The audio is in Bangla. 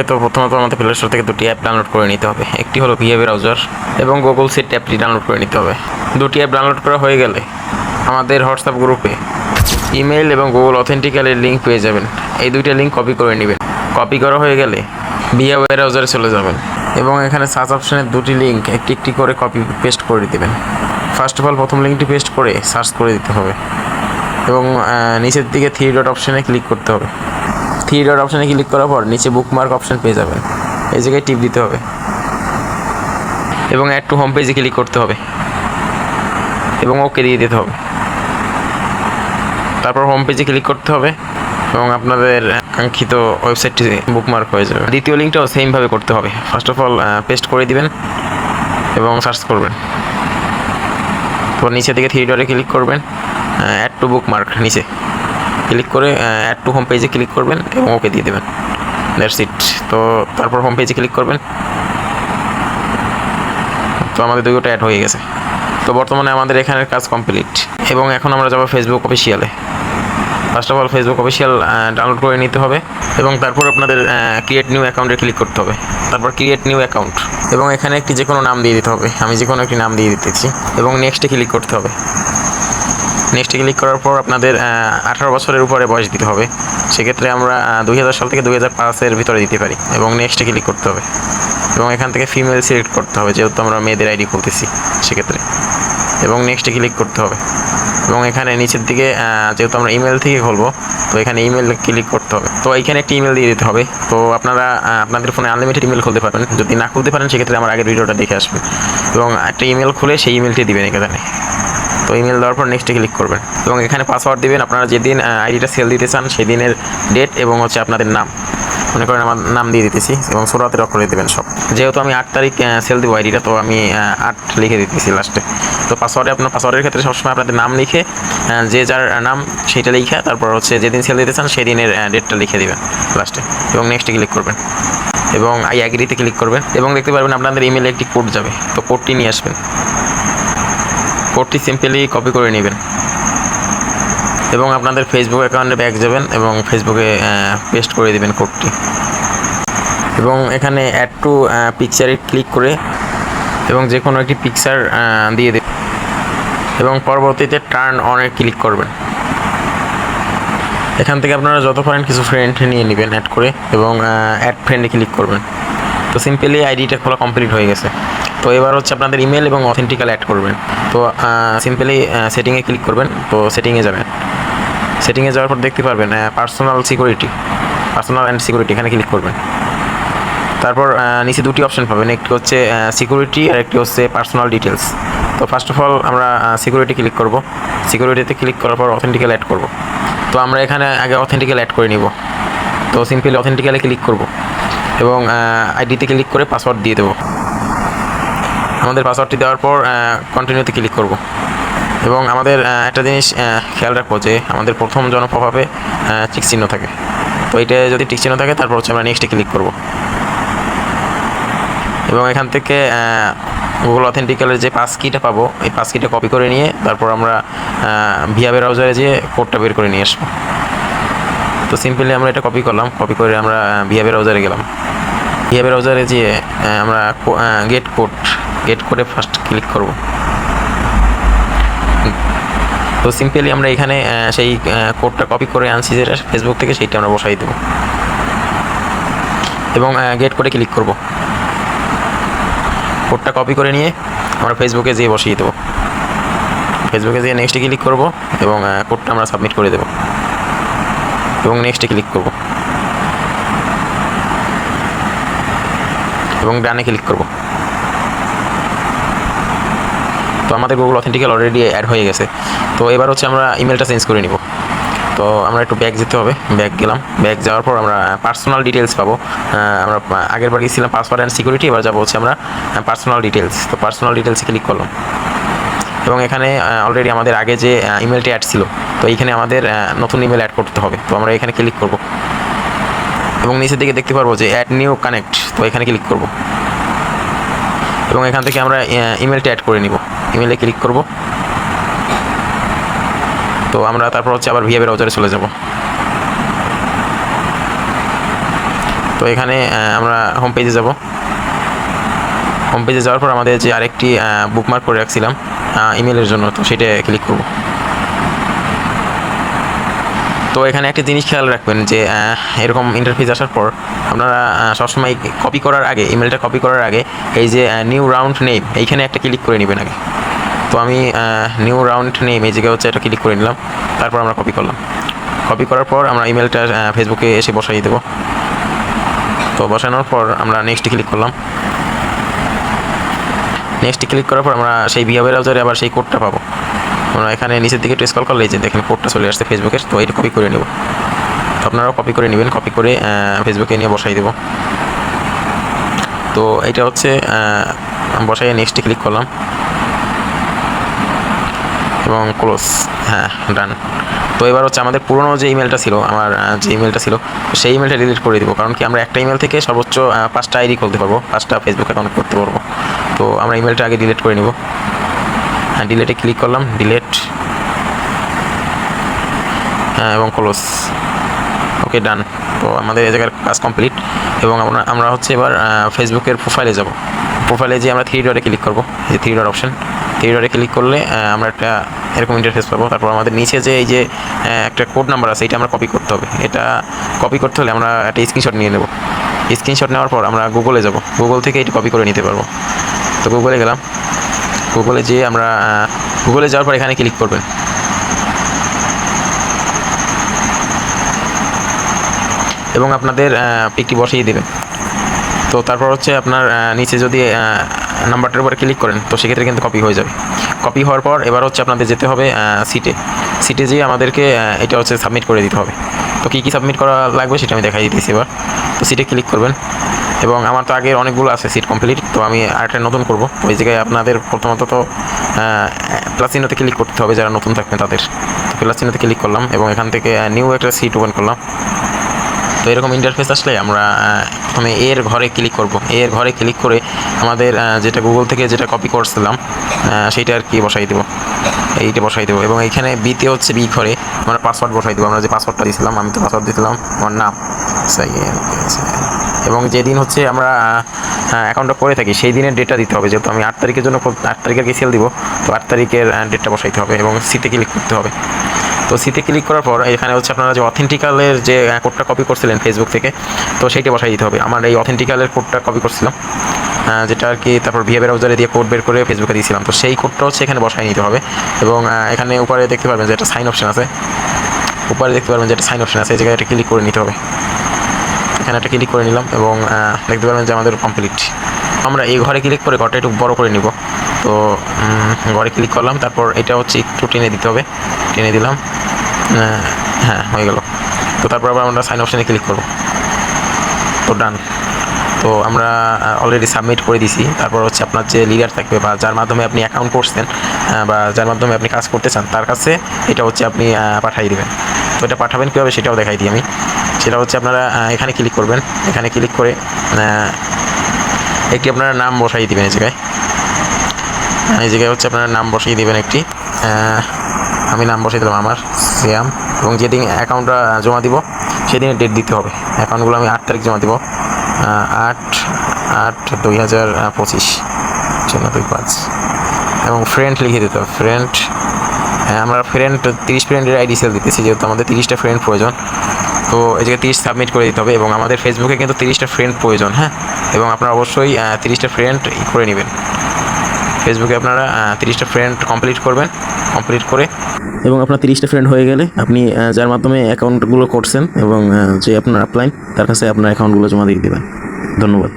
তো প্রথমত আমাদের প্লে স্টোর থেকে দুটি অ্যাপ ডাউনলোড করে নিতে হবে। একটি হলো ভিএ ব্রাউজার এবং গুগল সিট অ্যাপটি ডাউনলোড করে নিতে হবে। দুটি অ্যাপ ডাউনলোড করা হয়ে গেলে আমাদের হোয়াটসঅ্যাপ গ্রুপে ইমেল এবং গুগল অথেন্টিক্যালের লিঙ্ক পেয়ে যাবেন। এই দুইটা লিঙ্ক কপি করে নেবেন। কপি করা হয়ে গেলে ভিএ ব্রাউজারে চলে যাবেন এবং এখানে সার্চ অপশানের দুটি লিঙ্ক একটি একটি করে কপি পেস্ট করে দেবেন। ফার্স্ট অফ অল প্রথম লিঙ্কটি পেস্ট করে সার্চ করে দিতে হবে এবং নিচের দিকে থ্রি ডট অপশানে ক্লিক করতে হবে। থ্রি ডট অপশানে ক্লিক করার পর নিচে বুকমার্ক অপশান পেয়ে যাবেন। এই জায়গায় টিপ দিতে হবে এবং অ্যাড টু হোম পেজে ক্লিক করতে হবে এবং ওকে দিয়ে দিতে হবে। তারপর হোম পেজে ক্লিক করতে হবে এবং আপনাদের কাঙ্ক্ষিত ওয়েবসাইটটি বুকমার্ক হয়ে যাবে। দ্বিতীয় লিঙ্কটাও সেমভাবে করতে হবে। ফার্স্ট অফ অল পেস্ট করে দিবেন এবং সার্চ করবেন। তো নিচে দিকে থ্রি ডটে ক্লিক করবেন, অ্যাড টু বুকমার্ক নিচে ক্লিক করে অ্যাড টু হোম পেজে ক্লিক করবেন এবং ওকে দিয়ে দেবেন। That's it. তো তারপর হোম পেজে ক্লিক করবেন। তো আমাদের দুটো অ্যাড হয়ে গেছে। তো বর্তমানে আমাদের এখানের কাজ কমপ্লিট এবং এখন আমরা যাবো ফেসবুক অফিসিয়ালে। First of all Facebook official download করে নিতে হবে এবং তারপর আপনাদের ক্রিয়েট নিউ অ্যাকাউন্টে ক্লিক করতে হবে। তারপর ক্রিয়েট নিউ অ্যাকাউন্ট এবং এখানে একটি যে কোনো নাম দিয়ে দিতে হবে। আমি যে কোনো একটি নাম দিয়ে দিতেছি এবং নেক্সটে ক্লিক করতে হবে। নেক্সটে ক্লিক করার পর আপনাদের 18 বছরের উপরে বয়স দিতে হবে। সেক্ষেত্রে আমরা 2000 সাল থেকে 2005-এর ভিতরে দিতে পারি এবং নেক্সটে ক্লিক করতে হবে এবং এখান থেকে ফিমেল সিলেক্ট করতে হবে, যেহেতু আমরা মেয়েদের আইডি খুলতেছি সেক্ষেত্রে, এবং নেক্সটে ক্লিক করতে হবে এবং এখানে নিচের দিকে যেহেতু আমরা ইমেল থেকে খুলবো তো এখানে ইমেল ক্লিক করতে হবে। তো এখানে একটি ইমেল দিয়ে দিতে হবে। তো আপনারা আপনাদের ফোনে আনলিমিটেড ইমেল খুলতে পারবেন। যদি না খুলতে পারেন সেক্ষেত্রে আমার আগের ভিডিওটা দেখে আসবেন এবং একটা ইমেল খুলে সেই ইমেলটি দিবেন এখানে। তো ইমেল দেওয়ার পর নেক্সটে ক্লিক করবেন এবং এখানে পাসওয়ার্ড দিবেন। আপনারা যেদিন আইডিটা সেল দিতে চান সেই দিনের ডেট এবং হচ্ছে আপনাদের নাম, মনে করেন আমার নাম দিয়ে দিতেছি এবং 16 অক্ষরে দেবেন সব। যেহেতু আমি 8 তারিখ সেল দেবো আইডিটা, তো আমি 8 লিখে দিতেছি লাস্টে। তো পাসওয়ার্ডে আপনার পাসওয়ার্ডের ক্ষেত্রে সবসময় আপনাদের নাম লিখে যে যার নাম সেইটা লিখে তারপর হচ্ছে যেদিন সেল দিতে চান সেই দিনের ডেটটা লিখে দিবেন লাস্টে এবং নেক্সটে ক্লিক করবেন এবং আই অ্যাগ্রিতে ক্লিক করবেন এবং দেখতে পারবেন আপনাদের ইমেলে একটি কোড যাবে। তো কোডটি নিয়ে আসবেন। কোডটি সিম্পলি কপি করে নেবেন এবং আপনাদের ফেসবুক অ্যাকাউন্টে ব্যাক যাবেন এবং ফেসবুকে পেস্ট করে দেবেন কোডটি এবং এখানে অ্যাড টু পিকচারে ক্লিক করে এবং যে কোনো একটি পিকচার দিয়ে দেবেন এবং পরবর্তীতে টার্ন অনে ক্লিক করবেন। এখান থেকে আপনারা যত পারেন কিছু ফ্রেন্ড নিয়ে নেবেন অ্যাড করে এবং অ্যাড ফ্রেন্ডে ক্লিক করবেন। তো সিম্পলি আইডিটা খোলা কমপ্লিট হয়ে গেছে। তো এবার হচ্ছে আপনাদের ইমেল এবং অথেন্টিক্যাল অ্যাড করবেন। তো সিম্পলি সেটিংয়ে ক্লিক করবেন। তো সেটিংয়ে যাবেন। সেটিংয়ে যাওয়ার পর দেখতে পারবেন পার্সোনাল অ্যান্ড সিকিউরিটি, এখানে ক্লিক করবেন। তারপর নিচে দুটি অপশন পাবেন, একটি হচ্ছে সিকিউরিটি আর একটি হচ্ছে পার্সোনাল ডিটেলস। তো ফার্স্ট অফ অল আমরা সিকিউরিটি ক্লিক করব। সিকিউরিটিতে ক্লিক করার পর অথেন্টিক্যাল অ্যাড করব। তো আমরা এখানে আগে অথেন্টিক্যাল অ্যাড করে নিব। তো সিম্পলি অথেন্টিক্যালে ক্লিক করব এবং আইডিতে ক্লিক করে পাসওয়ার্ড দিয়ে দেবো। আমাদের পাসওয়ার্ডটি দেওয়ার পর কন্টিনিউতে ক্লিক করব এবং আমাদের একটা জিনিস খেয়াল রাখবো যে আমাদের প্রথম পপ-আপে টিক চিহ্ন থাকে। তো এটা যদি টিক চিহ্ন থাকে তারপর হচ্ছে আমরা নেক্সটে ক্লিক করব এবং এখান থেকে গুগল অথেন্টিক্যালের যে পাস কিটা পাবো এই পাস কিটা কপি করে নিয়ে তারপর আমরা ভিএ ব্রাউজারে যেয়ে কোডটা বের করে নিয়ে আসবো। তো সিম্পলি আমরা এটা কপি করলাম, কপি করে আমরা ভিএ ব্রাউজারে গেলাম। ভিএ ব্রাউজারে যেয়ে আমরা গেট কোডে ফার্স্ট ক্লিক করব। তো সিম্পলি আমরা এখানে সেই কোডটা কপি করে আনছি যেটা ফেসবুক থেকে, সেইটা আমরা বসাই দেবো এবং গেট কোডে ক্লিক করব। কোডটা কপি করে নিয়ে আমরা ফেসবুকে যেয়ে বসিয়ে দেবো। ফেসবুকে যেয়ে নেক্সটে ক্লিক করব এবং কোডটা আমরা সাবমিট করে দেবো এবং নেক্সটে ক্লিক করব এবং ডানে ক্লিক করব। তো আমাদের গুগল অথেন্টিক্যাল অলরেডি অ্যাড হয়ে গেছে। তো এবার হচ্ছে আমরা ইমেলটা চেঞ্জ করে নিব। তো আমরা একটু ব্যাক যেতে হবে। ব্যাক গেলাম। ব্যাক যাওয়ার পর আমরা পার্সোনাল ডিটেলস পাবো। আমরা আগের বার গিয়েছিলাম পাসওয়ার্ড অ্যান্ড সিকিউরিটি, এবার যাবো হচ্ছে আমরা পার্সোনাল ডিটেলস। তো পার্সোনাল ডিটেলসে ক্লিক করলাম এবং এখানে অলরেডি আমাদের আগে যে ইমেলটি অ্যাড ছিল তো এইখানে আমাদের নতুন ইমেল অ্যাড করতে হবে। তো আমরা এখানে ক্লিক করব এবং নিচের দিকে দেখতে পারবো যে অ্যাড নিউ কানেক্ট। তো এখানে ক্লিক করব এবং এখান থেকে আমরা ইমেলটি অ্যাড করে নিব। ইমেলে ক্লিক করব। তো আমরা তারপর হচ্ছে আবার ভিএ ব্রাউজারে চলে যাব। তো এখানে আমরা হোম পেজে যাব। হোম পেজে যাওয়ার পর আমাদের যে আরেকটি বুকমার্ক করে রাখছিলাম ইমেলের জন্য, তো সেটা ক্লিক করব। তো এখানে একটা জিনিস খেয়াল রাখবেন যে এরকম ইন্টারফেস আসার পর আপনারা সবসময় কপি করার আগে, ইমেলটা কপি করার আগে এই যে নিউ রাউন্ড নেম এইখানে একটা ক্লিক করে নেবেন আগে। তো আমি নিউ রাউন্ড নেম এই জায়গায় হচ্ছে এটা ক্লিক করে নিলাম, তারপর আমরা কপি করলাম। কপি করার পর আমরা ইমেলটা ফেসবুকে এসে বসাই দেবো। তো বসানোর পর আমরা নেক্সটে ক্লিক করলাম। নেক্সটে ক্লিক করার পর আমরা সেই ভিআই ব্রাউজারে আবার সেই কোডটা পাবো। আমরা এখানে নিচের দিকে একটু স্ক্রল করলে যে দেখেন কোডটা চলে আসছে ফেসবুকের, তো এটা কপি করে নেব। তো আপনারাও কপি করে নেবেন, কপি করে ফেসবুকে নিয়ে বসাই দেব। তো এটা হচ্ছে বসাই নেক্সটে ক্লিক করলাম এবং ক্লোজ, হ্যাঁ ডান। তো এবার হচ্ছে আমাদের পুরনো যে ইমেলটা ছিল, আমার যে ইমেলটা ছিল সেই ইমেলটা ডিলিট করে দিব, কারণ কি আমরা একটা ইমেল থেকে সর্বোচ্চ 5টা আইডি খুলতে পারবো, 5টা ফেসবুক অ্যাকাউন্ট করতে পারবো। তো আমরা ইমেলটা আগে ডিলিট করে নিব। ডিলেটে ক্লিক করলাম, ডিলেট এবং ক্লোজ, ওকে ডান। তো আমাদের এই জায়গার কাজ কমপ্লিট। এবং আমরা হচ্ছে এবার ফেসবুকের প্রোফাইলে যাব। প্রোফাইলে যে আমরা 3 ডটে ক্লিক করব, এই 3 ডট অপশন, 3 ডটে ক্লিক করলে আমরা একটা এরকম ইন্টারফেস পাবো। তারপর আমাদের নিচে যে এই যে একটা কোড নাম্বার আছে, এটা আমরা কপি করতে হবে। এটা কপি করতে হলে আমরা একটা স্ক্রিনশট নিয়ে নেব। স্ক্রিনশট নেওয়ার পর আমরা গুগলে যাব, গুগল থেকে এটা কপি করে নিতে পারবো। তো গুগলে গেলাম, গুগলে যেয়ে আমরা গুগলে যাওয়ার পর এখানে ক্লিক করবেন। এবং আপনাদের পিকটি বসিয়ে দেবেন। তো তারপর হচ্ছে আপনার নিচে যদি নাম্বারটার উপরে ক্লিক করেন তো সেক্ষেত্রে কিন্তু কপি হয়ে যাবে। কপি হওয়ার পর এবার হচ্ছে আপনাদের যেতে হবে সিটে যেয়ে আমাদেরকে এটা হচ্ছে সাবমিট করে দিতে হবে। তো কী কী সাবমিট করা লাগবে সেটা আমি দেখাই দিতেছি এবার। তো সিটে ক্লিক করবেন এবং আমার তো আগের অনেকগুলো আছে সিট কমপ্লিট, তো আমি আরেকটা নতুন করব। ওই জায়গায় আপনাদের প্রথমত তো প্লাস চিহ্নতে ক্লিক করতে হবে যারা নতুন থাকবেন তাদের। তো প্লাস চিহ্নতে ক্লিক করলাম এবং এখান থেকে নিউ একটা সিট ওপেন করলাম। তো এরকম ইন্টারফেস আসলে আমরা প্রথমে এর ঘরে ক্লিক করব। এর ঘরে ক্লিক করে আমাদের যেটা গুগল থেকে যেটা কপি করছিলাম সেইটা আর কি বসাই দেবো, এইটা বসাই দেবো। এবং এইখানে বিতে হচ্ছে বি ঘরে আমরা পাসওয়ার্ড বসাই দেবো। আমরা যে পাসওয়ার্ডটা দিয়েছিলাম, আমি তো পাসওয়ার্ড দিয়েছিলাম আমার নাম, এবং যেদিন হচ্ছে আমরা অ্যাকাউন্টটা করে থাকি সেই দিনের ডেটটা দিতে হবে। যেহেতু আমি 8 তারিখের জন্য 8 তারিখের কেসিএল দিব, তো 8 তারিখের ডেটটা বসাইতে হবে এবং সিতে ক্লিক করতে হবে। তো সিতে ক্লিক করার পর এখানে হচ্ছে আপনারা যে অথেন্টিক্যালের যে কোডটা কপি করছিলেন ফেসবুক থেকে, তো সেইটা বসাই দিতে হবে। আমার এই অথেন্টিক্যালের কোডটা কপি করছিলাম, যেটা আর কি তারপর ভিআই ব্রাউজারে দিয়ে কোড বের করে ফেসবুকে দিয়েছিলাম, তো সেই কোডটা হচ্ছে এখানে বসাই নিতে হবে। এবং এখানে উপরে দেখতে পারবেন যে একটা সাইন অপশন আছে, উপরে দেখতে পারবেন যে একটা সাইন অপশন আছে, এই জায়গায় একটা ক্লিক করে নিতে হবে। এখানে একটা ক্লিক করে নিলাম এবং দেখতে পারবেন যে আমাদের কমপ্লিট। আমরা এই ঘরে ক্লিক করে ঘরটা একটু বড় করে নিব। তো ঘরে ক্লিক করলাম, তারপর এটা হচ্ছে একটু টেনে দিতে হবে, টেনে দিলাম, হ্যাঁ হয়ে গেল। তো তারপর আবার আমরা সাইন অপশানে ক্লিক করব। তো ডান। তো আমরা অলরেডি সাবমিট করে দিছি। তারপর হচ্ছে আপনার যে লিডার থাকবে বা যার মাধ্যমে আপনি অ্যাকাউন্ট করছেন বা যার মাধ্যমে আপনি কাজ করতে চান তার কাছে এটা হচ্ছে আপনি পাঠিয়ে দেবেন। তো এটা পাঠাবেন কীভাবে সেটাও দেখাই দিই আমি। সেটা হচ্ছে আপনারা এখানে ক্লিক করবেন, এখানে ক্লিক করে একটি আপনারা নাম বসাই দিবেন। এই জায়গায় হচ্ছে আপনারা নাম বসিয়ে দেবেন একটি, আমি নাম বসিয়ে দিলাম আমার সিয়াম। এবং যেদিন অ্যাকাউন্টটা জমা দিব সেদিনের ডেট দিতে হবে। অ্যাকাউন্টগুলো আমি 8 তারিখ জমা দিব, 8/8/2025 025। এবং ফ্রেন্ড লিখে দিতে হবে, ফ্রেন্ড। আমরা 30 ফ্রেন্ডের আইডি সেল দিতেছি, যেহেতু আমাদের 30টা ফ্রেন্ড প্রয়োজন। তো এই জায়গায় 30 সাবমিট করে দিতে হবে। এবং আমাদের ফেসবুকে কিন্তু 30টা ফ্রেন্ড প্রয়োজন, হ্যাঁ। এবং আপনারা অবশ্যই 30টা ফ্রেন্ড করে নেবেন। ফেসবুকে আপনারা 30টা ফ্রেন্ড কমপ্লিট করবেন, কমপ্লিট করে এবং আপনার 30টা ফ্রেন্ড হয়ে গেলে আপনি যার মাধ্যমে অ্যাকাউন্টগুলো করছেন এবং যে আপনার আপলাইন তার কাছে আপনার অ্যাকাউন্টগুলো জমা দিয়ে দেবেন। ধন্যবাদ।